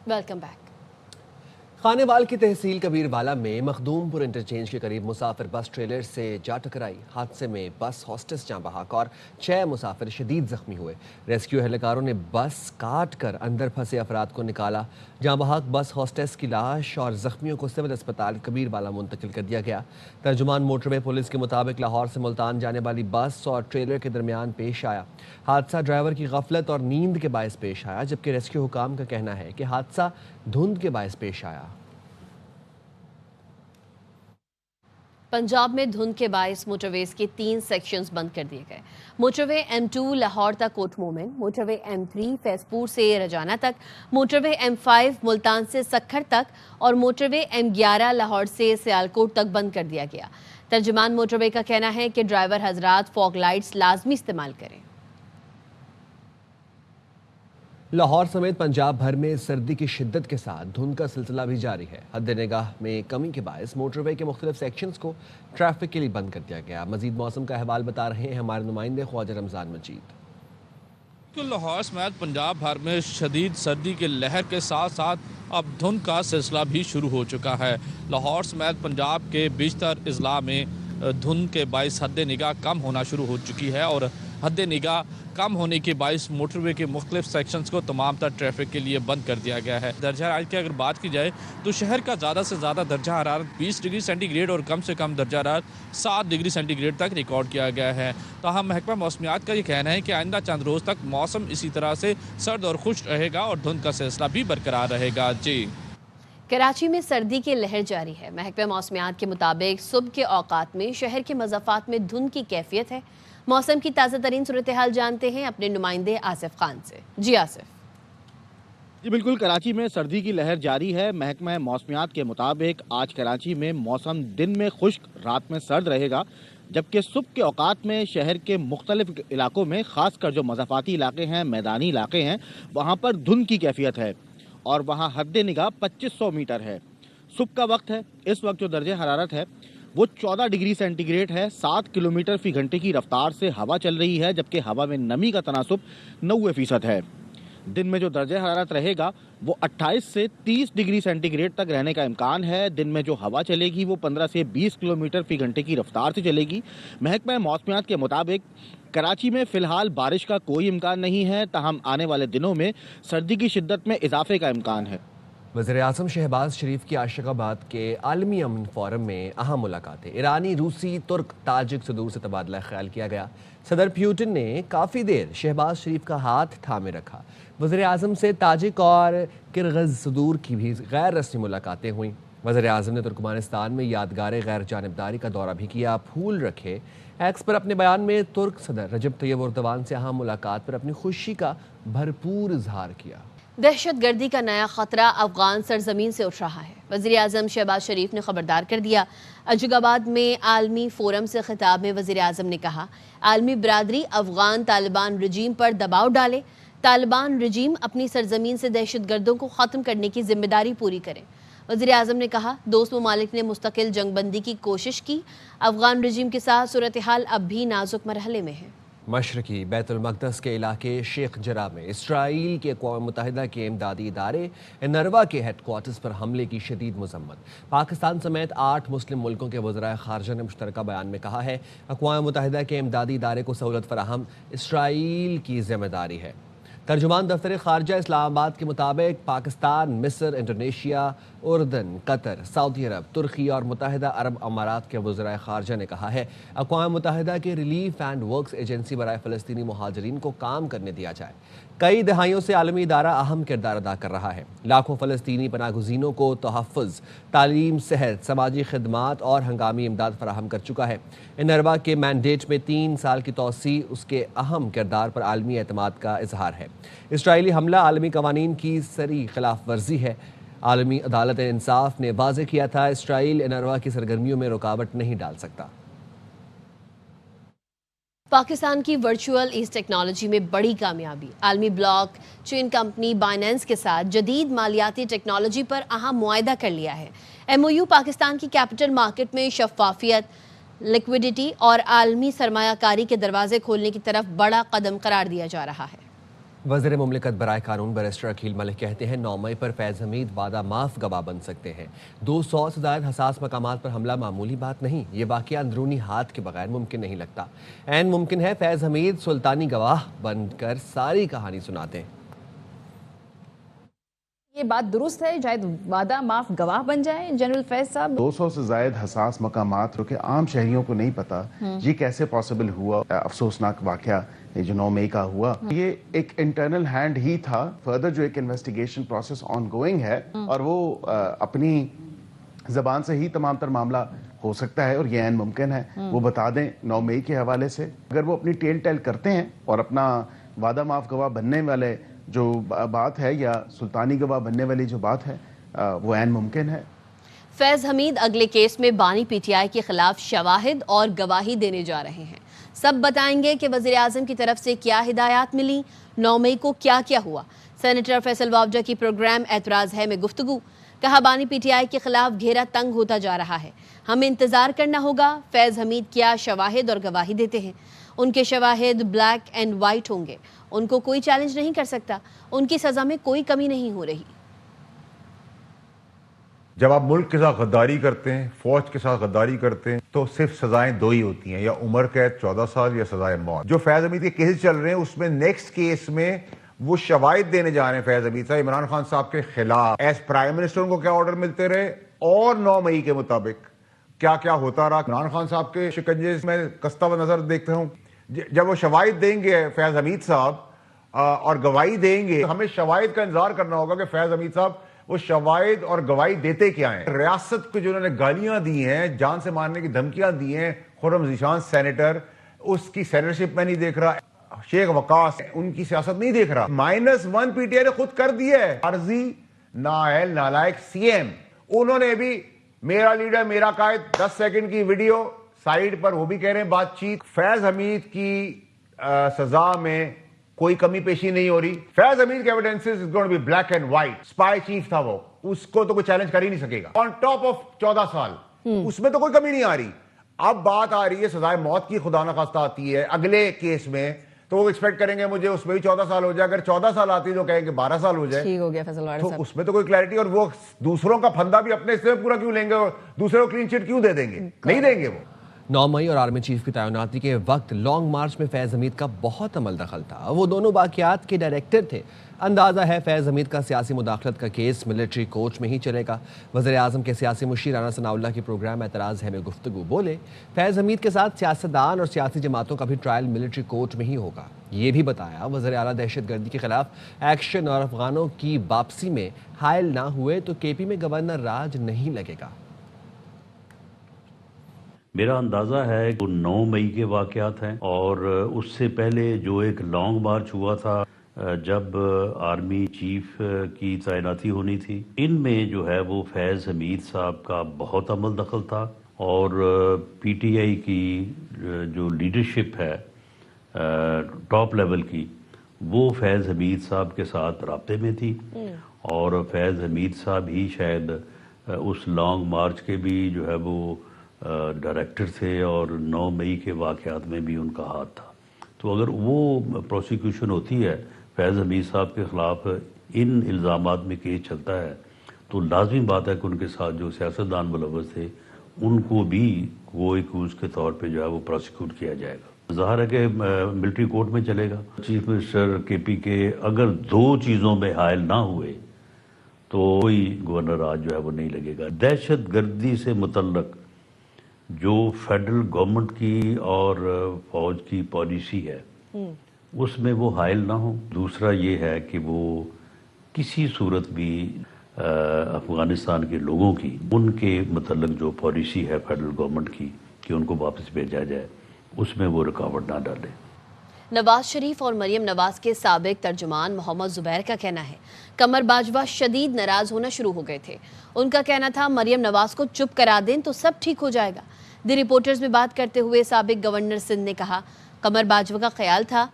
Welcome back. Khanewal की तहसील कबीरवाला में Makhdumpur interchange के करीब मुसाफिर बस ट्रेलर से जा टकराई। हादसे में बस हॉस्टेस जाँ बहक और 6 मुसाफिर शदीद जख्मी हुए। रेस्क्यू एहलकारों ने बस काट कर अंदर फंसे अफराद को निकाला। जाँ बहक बस हॉस्टेस की लाश और जख्मियों को सिविल अस्पताल कबीरवाला मुंतकिल कर दिया गया। तर्जुमान मोटरवे पुलिस के मुताबिक लाहौर से मुल्तान जाने वाली बस और ट्रेलर के दरमियान पेश आया। हादसा ड्राइवर की गफलत और नींद के बायस पेश आया, जबकि रेस्क्यू हुकाम का कहना है कि हादसा धुंध के बायस पेश आया। पंजाब में धुंध के बायस मोटरवेज के 3 सेक्शंस बंद कर दिए गए। मोटरवे M2 लाहौर तक कोट मोमिन, मोटरवे M3 फैजपुर से रजाना तक, मोटरवे M5 मुल्तान से सक्खर तक और मोटरवे M11 लाहौर से सियालकोट तक बंद कर दिया गया। तर्जुमान मोटरवे का कहना है कि ड्राइवर हजरात फॉग लाइट्स लाजमी इस्तेमाल करें। लाहौर समेत पंजाब भर में सर्दी की शिद्दत के साथ धुंध का सिलसिला भी जारी है। हद निगाह में कमी के बायस मोटरवे के मुख्तलिफ सेक्शंस को ट्रैफिक के लिए बंद कर दिया गया। मजीद मौसम का अहवाल बता रहे हैं हमारे नुमाइंदे ख्वाजा रमजान मजीद। लाहौर समेत पंजाब भर में शदीद सर्दी के लहर के साथ साथ अब धुंध का सिलसिला भी शुरू हो चुका है। लाहौर समेत पंजाब के बेशतर अजला में धुंध के बायस हद निगाह कम होना शुरू हो चुकी है और हद निगाह कम होने के बायस मोटरवे के मुख्तलिफ सेक्शंस को तमाम तर ट्रैफिक के लिए बंद कर दिया गया है। दर्जा हरारत की अगर बात की जाए तो शहर का ज़्यादा से ज़्यादा दर्जा हरारत 20 डिग्री सेंटीग्रेड और कम से कम दर्जा हरारत 7 डिग्री सेंटीग्रेड तक रिकॉर्ड किया गया है। ताहम महकमा मौसमियात का ये कहना है कि आइंदा चंद रोज़ तक मौसम इसी तरह से सर्द और खुश्क रहेगा और धुंध का सिलसिला भी बरकरार रहेगा। जी, कराची में सर्दी की लहर जारी है। महकमा मौसमियात के मुताबिक सुबह के औकात में शहर के मज़ाफ़ात में धुंध की कैफियत है। मौसम की ताज़ा तरीन सूरत हाल जानते हैं अपने नुमाइंदे आसिफ खान से। जी आसिफ। जी बिल्कुल, कराची में सर्दी की लहर जारी है। महकमा मौसमियात के मुताबिक आज कराची में मौसम दिन में खुश्क, रात में सर्द रहेगा, जबकि सुबह के औकात में शहर के मुख्तलिफ इलाकों में ख़ासकर जो मज़ाफ़ाती इलाके हैं, मैदानी इलाके हैं, वहाँ पर धुंध की कैफियत है और वहाँ हद निगाह 2500 मीटर है। सुबह का वक्त है, इस वक्त जो दर्जे हरारत है वो 14 डिग्री सेंटीग्रेड है। 7 किलोमीटर फी घंटे की रफ्तार से हवा चल रही है, जबकि हवा में नमी का तनासुब 90% है। दिन में जो दर्जे हरारत रहेगा वो 28 से 30 डिग्री सेंटीग्रेड तक रहने का इम्कान है। दिन में जो हवा चलेगी वो 15 से 20 किलोमीटर फी घंटे की रफ्तार से चलेगी। महकमा मौसमियात के मुताबिक कराची में फ़िलहाल बारिश का कोई इम्कान नहीं है, ताहम आने वाले दिनों में सर्दी की शिद्दत में इजाफे का इम्कान है। वज़ीर-ए-आज़म शहबाज शरीफ की आशिकाबाद के आलमी अमन फोरम में अहम मुलाकातें। ईरानी, रूसी, तुर्क, ताजिक सदूर से तबादला ख्याल किया गया। सदर प्यूटिन ने काफ़ी देर शहबाज शरीफ का हाथ थामे रखा। वज़ीर-ए-आज़म से ताजिक और किर्गिज़ सदूर की भी गैर रस्मी मुलाकातें हुईं। वज़ीर-ए-आज़म ने तुर्कमानिस्तान में यादगार गैर जानिबदारी का दौरा भी किया। फूल रखे। एक्स पर अपने बयान में तुर्क सदर रजब तैयब एर्दोगान से अहम मुलाकात पर अपनी खुशी का भरपूर इजहार किया। दहशत गर्दी का नया खतरा अफगान सरजमीन से उठ रहा है। वज़ीर आज़म शहबाज शरीफ ने खबरदार कर दिया। अजगाबाद में आलमी फोरम से खिताब में वज़ीर आज़म ने कहा, आलमी बरादरी अफगान तालिबान रजीम पर दबाव डाले। तालिबान रजीम अपनी सरजमीन से दहशत गर्दों को ख़त्म करने की जिम्मेदारी पूरी करें। वज़ीर आज़म ने कहा, दोस्त ममालिक ने मुस्तकिल जंगबंदी की कोशिश की। अफगान रजीम के साथ सूरत हाल अब भी नाजुक मरहले में है। मशरकी बैतुल मक़दस के इलाके शेख जरा में इसराइल के अक़वाम मुत्तहिदा के इमदादी इदारे नरवा के हेडक्वार्टर्स पर हमले की शदीद मज़म्मत। पाकिस्तान समेत 8 मुस्लिम मुल्कों के वज़राए ख़ारजा ने मुश्तरका बयान में कहा है, अक़वाम मुत्तहिदा के इमदादी इदारे को सहूलत फराहम इसराइल की ज़िम्मेदारी है। तर्जुमान दफ्तर ख़ारजा इस्लामाबाद के मुताबिक पाकिस्तान, मिस्र, इंडोनेशिया, उर्दन, कतर, सऊदी अरब, तुर्की और मुत्तहिदा अरब अमारात के वज़राए ख़ारजा ने कहा है, अक़वाम मुत्तहिदा के रिलीफ एंड वर्क्स एजेंसी बराए फ़लस्तीनी मुहाजिरीन को काम करने दिया जाए। कई दहाइयों से आलमी इदारा अहम किरदार अदा कर रहा है। लाखों फ़लस्तीनी पनाहगज़ीनों को तहफ़्फ़ुज़, तालीम, सेहत, समाजी खिदमात और हंगामी इमदाद फराहम कर चुका है। नरवा के मैंडेट में 3 साल की तोसी उसके अहम किरदार पर आलमी एतमाद का इजहार है। इसराइली हमला आलमी कवानीन की सरी खिलाफ वर्जी है। आलमी अदालत इंसाफ ने वाज़ेह किया था, इसराइल नरवा की सरगर्मियों में रुकावट नहीं डाल सकता। पाकिस्तान की वर्चुअल ईस्ट टेक्नोलॉजी में बड़ी कामयाबी। आलमी ब्लॉक चेन कंपनी बाइनेंस के साथ जदीद मालियाती टेक्नोलॉजी पर अहम मुआहदा कर लिया है। MOU पाकिस्तान की कैपिटल मार्केट में शफाफियत, लिक्विडिटी और आलमी सरमायाकारी के दरवाजे खोलने की तरफ बड़ा कदम करार दिया जा रहा है। वज़ीर मुमलिकत बराए कानून बैरिस्टर अकील मलिक कहते हैं 9 मई पर फैज़ हमीद वादा माफ गवाह बन सकते हैं। 200 से ज़ायद हसास मकामात पर हमला मामूली बात नहीं, ये वाक़या अंदरूनी हाथ के बगैर मुमकिन नहीं लगता। ऐन मुमकिन है फैज़ हमीद सुल्तानी गवाह बनकर सारी कहानी सुनाते। ये बात दुरुस्त है, शायद वादा माफ गवाह बन जाए जनरल फैज साहब? 200 से जायद हसास मकामात जो कि आम शहरियों को नहीं पता ये कैसे पॉसिबल हुआ। अफसोसनाक वाकया ये जो 9 मई का हुआ, ये एक इंटरनल हैंड ही था। फर्दर जो एक इन्वेस्टिगेशन प्रोसेस ऑनगोइंग है और वो अपनी जबान से ही तमाम तर मामला हो सकता है और ये ऐन मुमकिन है वो बता दें 9 मई के हवाले से। अगर वो अपनी टेल टेल करते हैं और अपना वादा माफ गवाह बनने वाले जो बात है या सुल्तानी गवाह बनने वाली जो बात है वो ऐन मुमकिन है। फैज हमीद अगले केस में बानी पीटीआई के खिलाफ शवाहिद और गवाही देने जा रहे हैं। सब बताएंगे कि वज़ीर आज़म की तरफ से क्या हिदायत मिली, 9 मई को क्या क्या हुआ। सेनेटर फैसल वावजा की प्रोग्राम एतराज़ है में गुफ्तगू, कहा बानी पीटीआई के खिलाफ घेरा तंग होता जा रहा है, हमें इंतजार करना होगा फैज हमीद क्या शवाहिद और गवाही देते हैं। उनके शवाहिद ब्लैक एंड वाइट होंगे, उनको कोई चैलेंज नहीं कर सकता, उनकी सजा में कोई कमी नहीं हो रही। जब आप मुल्क के साथ गद्दारी करते हैं, फौज के साथ गद्दारी करते हैं, तो सिर्फ सजाएं दो ही होती हैं, या उम्र कैद 14 साल या सजाए मौत। जो फैज हमीद के केस चल रहे हैं उसमें नेक्स्ट केस में वो शवाहिद देने जा रहे हैं फैज हमीद साहब इमरान खान साहब के खिलाफ। एज प्राइम मिनिस्टर उनको क्या ऑर्डर मिलते रहे और 9 मई के मुताबिक क्या क्या होता रहा। इमरान खान साहब के शिकंजे में कसता हुआ नजर देखते हूँ। जब वो शवाहिद देंगे फैज हमीद साहब और गवाही देंगे, हमें शवाहिद का इंतजार करना होगा कि फैज हमीद साहब वो शवाहिद और गवाही देते क्या हैं। रियासत को जो उन्होंने गालियां दी हैं, जान से मारने की धमकियां दी हैं, खुर्रम ज़ीशान सेनेटर, उसकी सेनेटरशिप में नहीं देख रहा। शेख वकास उनकी सियासत नहीं देख रहा। -1 पीटीआई ने खुद कर दिया है। अर्जी नाअहल नालायक सीएम, उन्होंने भी मेरा लीडर मेरा कायद 10 सेकंड की वीडियो साइड पर वो भी कह रहे हैं बातचीत। फैज हमीद की सजा में कोई कमी पेशी नहीं हो रही। फैज हमीद के evidences is going to be black and white. Spy chief था वो, उसको तो कोई चैलेंज कर ही नहीं सकेगा। ऑन टॉप ऑफ 14 साल उसमें तो कोई कमी नहीं आ रही। अब बात आ रही है सजाए मौत की, खुदा ना खास्ता आती है अगले केस में, तो वो एक्सपेक्ट करेंगे मुझे उसमें भी 14 साल हो जाए। अगर 14 साल आती तो कहेंगे 12 साल हो जाए। ठीक हो गया फैसल वाला तो साहब। उसमें तो कोई क्लैरिटी, और वो दूसरों का फंदा भी अपने हिस्से में पूरा क्यों लेंगे और दूसरे को क्लीन चिट क्यों दे देंगे? नहीं देंगे वो। 9 मई और आर्मी चीफ की तैनाती के वक्त लॉन्ग मार्च में फैज हमीद का बहुत अमल दखल था। वो दोनों वाक़यात के डायरेक्टर थे। अंदाज़ा है फैज हमीद का सियासी मुदाखलत का केस मिलिट्री कोर्ट में ही चलेगा। वज़ीर आज़म के सियासी मुशीर राना सनाउल्लाह की प्रोग्राम एतराज़ है में गुफ्तगू बोले, फैज हमीद के साथ सियासतदान और सियासी जमातों का भी ट्रायल मिलिट्री कोर्ट में ही होगा। ये भी बताया वज़ीर आला दहशतगर्दी के खिलाफ एक्शन और अफगानों की वापसी में हायल ना हुए तो केपी में गवर्नर राज नहीं लगेगा। मेरा अंदाज़ा है कि 9 मई के वाक़यात हैं और उससे पहले जो एक लॉन्ग मार्च हुआ था जब आर्मी चीफ की तैनाती होनी थी, इनमें जो है वो फैज़ हमीद साहब का बहुत अमल दखल था और पीटीआई की जो लीडरशिप है टॉप लेवल की, वो फैज़ हमीद साहब के साथ राब्ते में थी और फैज़ हमीद साहब ही शायद उस लॉन्ग मार्च के भी जो है वो डायरेक्टर थे और 9 मई के वाक़यात में भी उनका हाथ था। तो अगर वो प्रोसिक्यूशन होती है फैज़ हमीद साहब के ख़िलाफ़, इन इल्ज़ामात में केस चलता है, तो लाजमी बात है कि उनके साथ जो सियासतदान मुलव्वस थे उनको भी कोई एक्यूज़ के तौर पे जो है वो प्रोसिक्यूट किया जाएगा। ज़ाहिर है कि मिलिट्री कोर्ट में चलेगा। चीफ मिनिस्टर केपी के अगर 2 चीज़ों में हायल ना हुए तो कोई गवर्नर राज जो है वो नहीं लगेगा। दहशत गर्दी से मुतल्लक जो फेडरल गवर्नमेंट की और फौज की पॉलिसी है उसमें वो हायल ना हो। दूसरा ये है कि वो किसी सूरत भी अफगानिस्तान के लोगों की उनके मतलब जो पॉलिसी है फेडरल गवर्नमेंट की कि उनको वापस भेजा जाए, उसमें वो रुकावट ना डाले। नवाज शरीफ और मरियम नवाज के साबिक तर्जुमान मोहम्मद जुबैर का कहना है कमर बाजवा शदीद नाराज होना शुरू हो गए थे। उनका कहना था मरियम नवाज को चुप करा दें तो सब ठीक हो जाएगा। द रिपोर्टर्स में बात करते हुए साबिक गवर्नर सिंध ने कहा कमर बाजवा का ख्याल था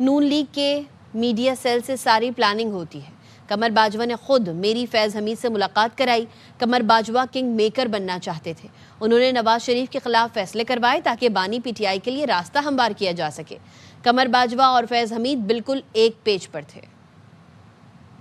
नून लीग के मीडिया सेल से सारी प्लानिंग होती है। कमर बाजवा ने खुद मेरी फैज़ हमीद से मुलाकात कराई। कमर बाजवा किंग मेकर बनना चाहते थे। उन्होंने नवाज शरीफ के खिलाफ फैसले करवाए ताकि बानी पीटीआई के लिए रास्ता हमवार किया जा सके। कमर बाजवा और फैज़ हमीद बिल्कुल एक पेज पर थे।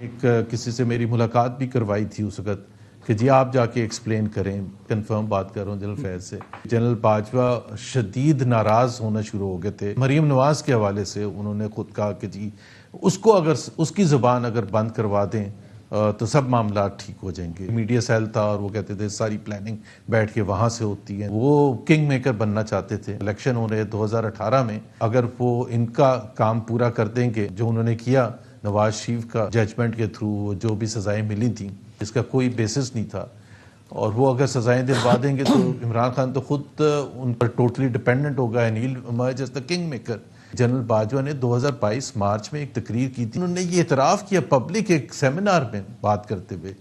एक किसी से मेरी मुलाकात भी करवाई थी उस वक्त कि जी आप जाके एक्सप्लेन करें, कंफर्म बात कर रहा हूँ जनरल फैज़ से। जनरल बाजवा शदीद नाराज होना शुरू हो गए थे। मरीम नवाज के हवाले से उन्होंने खुद कहा कि जी उसको अगर उसकी ज़ुबान अगर बंद करवा दें तो सब मामला ठीक हो जाएंगे। मीडिया सेल था और वो कहते थे सारी प्लानिंग बैठ के वहाँ से होती है। वो किंग मेकर बनना चाहते थे। इलेक्शन हो रहे 2018 में, अगर वो इनका काम पूरा कर देंगे जो उन्होंने किया नवाज शरीफ का जजमेंट के थ्रू, जो भी सजाएं मिली थी इसका कोई बेसिस नहीं था, और वो अगर सजाएं दिलवा देंगे तो इमरान खान तो खुद उन पर टोटली डिपेंडेंट होगा and he will emerge as the kingmaker. General Bajwa ने 2022 मार्च में एक तकरीर की थी। उन्होंने ये इतराफ़ किया पब्लिक एक सेमिनार में बात करते हुए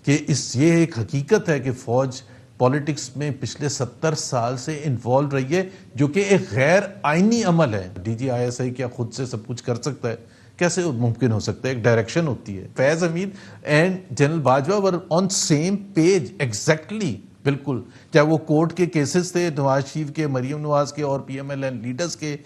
कि ये एक हकीकत है कि फ़ौज पॉलिटिक्स में पिछले 70 साल से इन्वॉल्व रही है, जो कि एक गैर आइनी अमल है। DGISI क्या खुद से सब कुछ कर सकता है? कैसे मुमकिन हो सकता है? एक डायरेक्शन होती है। Faiz Hameed and general Bajwa were on same page exactly, बिल्कुल, चाहे वो कोर्ट के केसेस थे नवाज शरीफ के, मरीम नवाज के और PMLN लीडर्स के।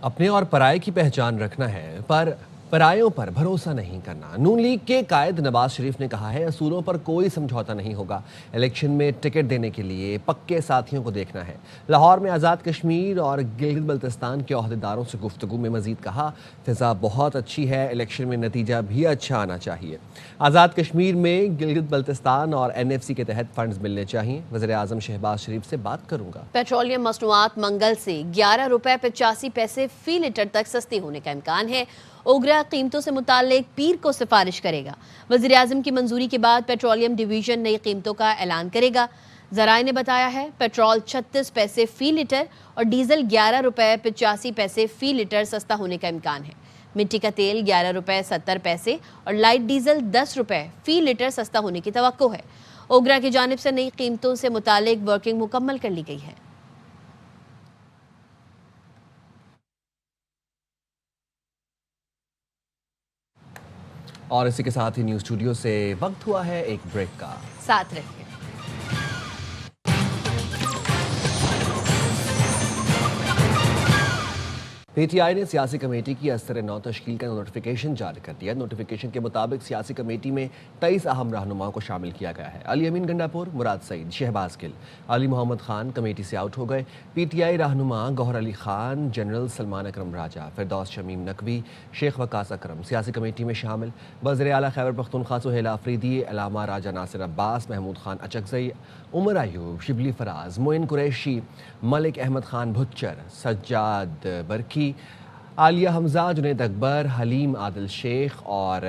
अपने और पराये की पहचान रखना है पर परायों पर भरोसा नहीं करना। नून लीग के कायद नवाज शरीफ ने कहा है असूलों पर कोई समझौता नहीं होगा। इलेक्शन में टिकट देने के लिए पक्के साथियों को देखना है। लाहौर में आज़ाद कश्मीर और गिलगित बल्तिस्तान के ओहदेदारों से गुफ्तगू में मजीद कहा फिजा बहुत अच्छी है, इलेक्शन में नतीजा भी अच्छा आना चाहिए। आज़ाद कश्मीर में गिलगित बल्तिस्तान और NFC के तहत फंड्स मिलने चाहिए। वज़ीर आज़म शहबाज शरीफ से बात करूंगा। पेट्रोलियम मसनूआत मंगल से 11 रुपए 85 पैसे फी लीटर तक सस्ती होने का इम्कान है। ओगरा कीमतों से मुतालिक पीर को सिफारिश करेगा। वज़ीर आज़म की मंजूरी के बाद पेट्रोलियम डिवीजन नई कीमतों का ऐलान करेगा। ज़राए ने बताया है पेट्रोल 36 पैसे फी लीटर और डीजल 11 रुपए 85 पैसे फी लीटर सस्ता होने का इम्कान है। मिट्टी का तेल 11 रुपए 70 पैसे और लाइट डीजल 10 रुपए फी लीटर सस्ता होने की तवक्को है। ओगरा की जानिब से नई कीमतों से मुतालिक वर्किंग मुकम्मल कर ली गई है। और इसी के साथ ही न्यूज़ स्टूडियो से वक्त हुआ है एक ब्रेक का। साथ रहिए। PTI ने सियासी कमेटी की अस्तर नौ तश्कील का नोटिफिकेशन जारी कर दिया। नोटिफिकेशन के मुताबिक सियासी कमेटी में 23 अहम रहनुमाओं को शामिल किया गया है। अली अमीन गंडापुर, मुराद सईद, शहबाज गिल, अली मोहम्मद खान कमेटी से आउट हो गए। PTI रहनुमा गौहर अली खान, जनरल सलमान अकरम राजा, फिरदौस शमीम नकवी, शेख वकास अकरम सियासी कमेटी में शामिल। वज़ीर आला खैबर पख्तूनख्वा सुहेल आफरीदी, अलामा राजा नासिर अब्बास, महमूद खान अचकज़ई, उमर अयूब, शिबली फराज, मोइन कुरैशी, मलिक अहमद खान भुच्चर, सज्जाद बरकी, आलिया हमजा, जुनैद अकबर, हलीम आदिल शेख और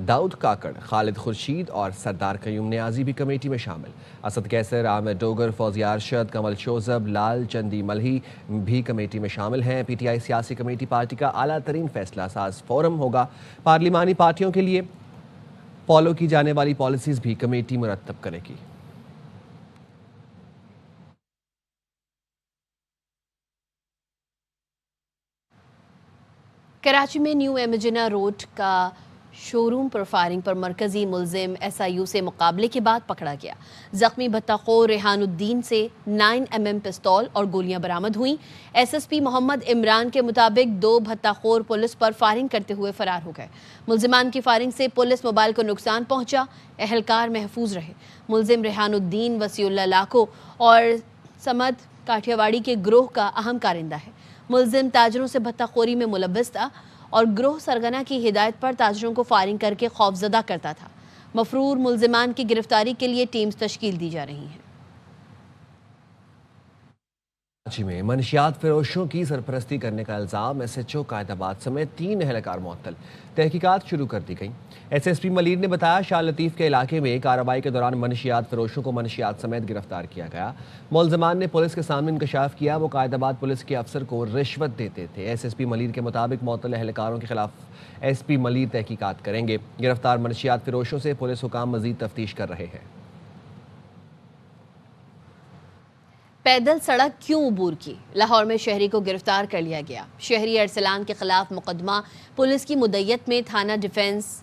दाऊद काकड़, खालिद खुर्शीद और सरदार कयूम नियाजी भी कमेटी में शामिल। असद कैसर, आमिर डोगर, फौजिया अरशद, कमल शोजब, लाल चंदी मलही भी कमेटी में शामिल हैं। PTI सियासी कमेटी पार्टी का आला तरीन फैसला साज फोरम होगा। पार्लिमानी पार्टियों के लिए फॉलो की जाने वाली पॉलिसीज़ भी कमेटी मुरतब करेगी। कराची में न्यू एमिजिना रोड का शोरूम पर फायरिंग पर मरकजी मुलजिम SIU से मुकाबले के बाद पकड़ा गया। जख्मी भत्ताखोर रेहानुद्दीन से 9mm पिस्तौल और गोलियां बरामद हुई। SSP मोहम्मद इमरान के मुताबिक 2 भत्ताखोर पुलिस पर फायरिंग करते हुए फरार हो गए। मुलजिमान की फायरिंग से पुलिस मोबाइल को नुकसान पहुंचा, एहलकार महफूज रहे। मुलजिम रेहानुद्दीन वसीउल्लाह लाखो और समद काठियावाड़ी के ग्रोह का अहम कारिंदा है। मुलजिम ताजरों से भत्ताखोरी में मुलव्वस था और ग्रोह सरगना की हिदायत पर ताजरों को फायरिंग करके खौफजदा करता था। मफरूर मुलजिमान की गिरफ्तारी के लिए टीम्स तश्कील दी जा रही हैं। कराची में मनशियात फरोशों की सरपरस्ती करने का इल्ज़ाम SHO कायदाबाद समेत 3 एहलकार मुअत्तल। तहकीकात शुरू कर दी गई। SSP मलीर ने बताया शाह लतीफ़ के इलाके में कार्रवाई के दौरान मनशियात फरोशों को मनशियात समेत गिरफ्तार किया गया। मुलज़मान ने पुलिस के सामने इंकशाफ किया वो कायदाबाद पुलिस के अफसर को रिश्वत देते थे। SSP मलीर के मुताबिक मुअत्तल एहलकारों के खिलाफ SP मलीर तहकीकात करेंगे। गिरफ्तार मनशियात फरोशों से पुलिस हुकाम मजीद तफ्तीश कर रहे हैं। पैदल सड़क क्यों अबूर की? लाहौर में शहरी को गिरफ्तार कर लिया गया। शहरी अरसलान के खिलाफ मुकदमा पुलिस की मुद्दत में थाना डिफेंस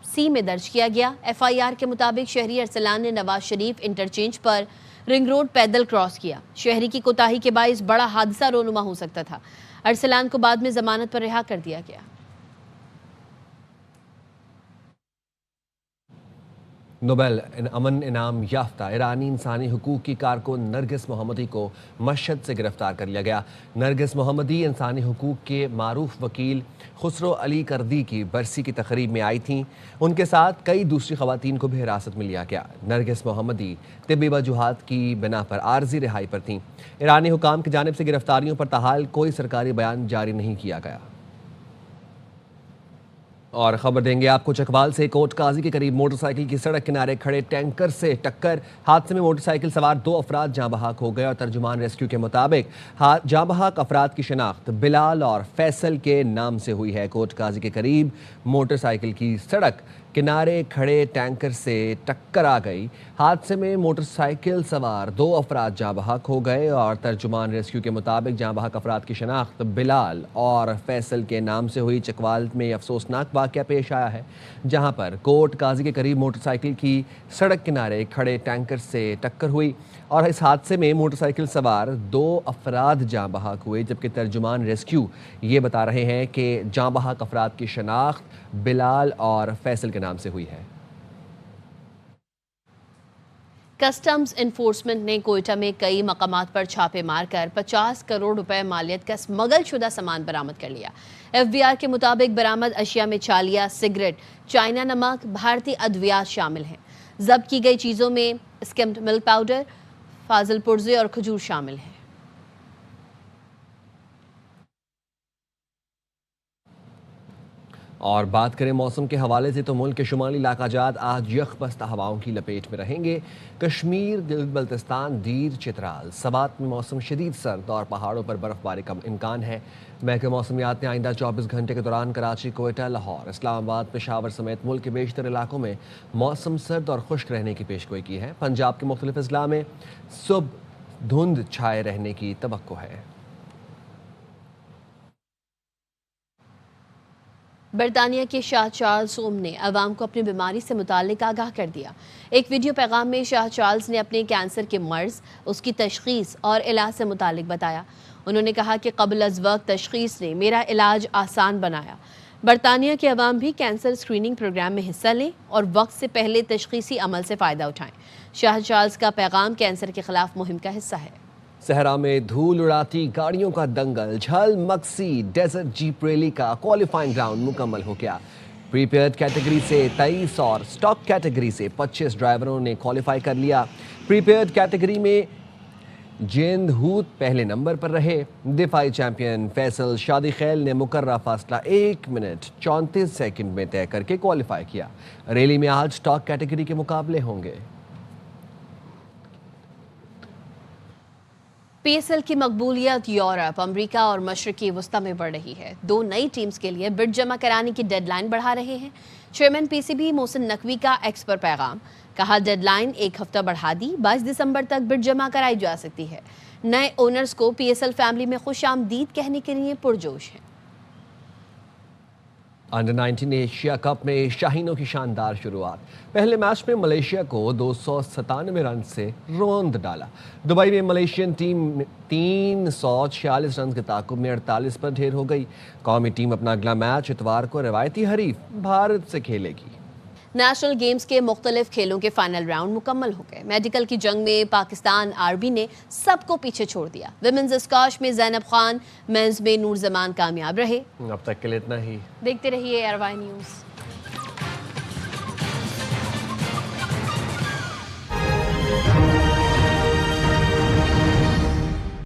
C में दर्ज किया गया। FIR के मुताबिक शहरी अरसलान ने नवाज शरीफ इंटरचेंज पर रिंग रोड पैदल क्रॉस किया। शहरी की कोताही के बाइस बड़ा हादसा रोनुमा हो सकता था। अरसलान को बाद में जमानत पर रिहा कर दिया गया। नोबेल अमन इनाम याफ्ता ईरानी इंसानी हुकूक की कारकुन नरगिस मोहम्मदी को मशहद से गिरफ्तार कर लिया गया। नरगिस मोहम्मदी इंसानी हुकूक के मारूफ वकील खुसरो अली कर्दी की बरसी की तकरीब में आई थीं। उनके साथ कई दूसरी खवातीन को भी हिरासत में लिया गया। नरगिस मोहम्मदी तिब्बी वजूहात की बिना पर आर्जी रिहाई पर थीं। ईरानी हुकाम की जानिब से गिरफ्तारियों पर ताहाल कोई सरकारी बयान जारी नहीं किया गया। और खबर देंगे आपको चकवाल से। कोट काजी के करीब मोटरसाइकिल की सड़क किनारे खड़े टैंकर से टक्कर। हादसे में मोटरसाइकिल सवार 2 अफराद जाँ बहक हो गए और तर्जुमान रेस्क्यू के मुताबिक जाँ बहक अफराद की शनाख्त बिलाल और फैसल के नाम से हुई है। कोट काजी के करीब मोटरसाइकिल की सड़क किनारे खड़े टैंकर से टक्कर आ गई। हादसे में मोटरसाइकिल सवार 2 अफराद जाँ बहक हो गए और तर्जुमान रेस्क्यू के मुताबिक जाँ बहक अफराद की शनाख्त बिलाल और फैसल के नाम से हुई। चकवाल में अफसोसनाक वाक़या पेश आया है, जहां पर कोट काजी के करीब मोटरसाइकिल की सड़क किनारे खड़े टैंकर से टक्कर हुई और इस हादसे में मोटरसाइकिल सवार 2 अफराद जाँ बहक हुए, जबकि तर्जुमान रेस्क्यू ये बता रहे हैं कि जाँ बहक अफराद की शनाख्त बिलाल और फैसल के नाम से हुई है। कस्टम्स इन्फोर्समेंट ने कोयटा में कई मकामात पर छापे मारकर 50 करोड़ रुपए मालियत का स्मगल शुदा सामान बरामद कर लिया। एफबीआर के मुताबिक बरामद अशिया में चालिया, सिगरेट, चाइना नमक, भारतीय अद्वियात शामिल हैं। जब्त की गई चीज़ों में स्किम्ड मिल्क पाउडर, फाजिल पुर्जे और खजूर शामिल हैं। और बात करें मौसम के हवाले से तो मुल्क के शुमाली इलाकाजात आज यकबस्ता हवाओं की लपेट में रहेंगे। कश्मीर, गिलगित-बल्तिस्तान, दीर, चित्राल, सवात में मौसम शदीद सर्द और पहाड़ों पर बर्फबारी का इम्कान है। महकमे मौसमियात ने आइंदा 24 घंटे के दौरान कराची, कोयटा, लाहौर, इस्लामाबाद, पेशावर समेत मुल्क के बेशतर इलाकों में मौसम सर्द और खुश्क रहने की पेशगोई की है। पंजाब के मुख्तलिफ अजला में सुबह धुंध छाए रहने की तवक्को है। बरतानिया के शाह चार्ल्स होम ने अवाम को अपनी बीमारी से मुताल्लिक आगाह कर दिया। एक वीडियो पैगाम में शाह चार्ल्स ने अपने कैंसर के मर्ज, उसकी तशखीस और इलाज से मुताल्लिक बताया। उन्होंने कहा कि क़ब्ल अज़ वक्त तशखीस ने मेरा इलाज आसान बनाया। बरतानिया के अवाम भी कैंसर स्क्रीनिंग प्रोग्राम में हिस्सा लें और वक्त से पहले तशखीसी अमल से फ़ायदा उठाएं। शाह चार्ल्स का पैगाम कैंसर के खिलाफ मुहिम का हिस्सा है। सहरा में धूल उड़ाती गाड़ियों का दंगल। झल मक्सी डेजर्ट जीप रैली का क्वालिफाइंग राउंड मुकम्मल हो गया। प्रीपेड कैटेगरी से 23 और स्टॉक कैटेगरी से 25 ड्राइवरों ने क्वालिफाई कर लिया। प्रीपेड कैटेगरी में जेंद हूत पहले नंबर पर रहे। दिफाई चैंपियन फैसल शादी खैल ने मुकर्रा फासला 1 मिनट 34 सेकंड में तय करके क्वालिफाई किया। रैली में आज स्टॉक कैटेगरी के मुकाबले होंगे। पीएसएल की मकबूलियत यूरोप, अमेरिका और मशरकी वस्ता में बढ़ रही है। 2 नई टीम्स के लिए बिड जमा कराने की डेडलाइन बढ़ा रहे हैं। चेयरमैन पीसीबी मोहसिन नकवी का एक्स पर पैगाम, कहा डेडलाइन 1 हफ्ता बढ़ा दी, 22 दिसंबर तक बिड जमा कराई जा सकती है। नए ओनर्स को पीएसएल फैमिली में खुशामदीद कहने के लिए पुरजोश हैं। अंडर 19 एशिया कप में शाहीनों की शानदार शुरुआत। पहले मैच में मलेशिया को 297 रन से रोंद डाला। दुबई में मलेशियन टीम 346 रन के ताकुब में 48 पर ढेर हो गई। कौमी टीम अपना अगला मैच इतवार को रवायती हरीफ भारत से खेलेगी। नेशनल गेम्स के मुख्तलिफ खेलों के फाइनल राउंड मुकम्मल हो गए। मेडिकल की जंग में पाकिस्तान आर्मी ने सबको पीछे छोड़ दिया। विमेंस स्क्वैश में ज़ैनब खान, मेंस में नूर जमान कामयाब रहे। अब तक के लिए इतना ही। देखते रहिए ARY न्यूज़।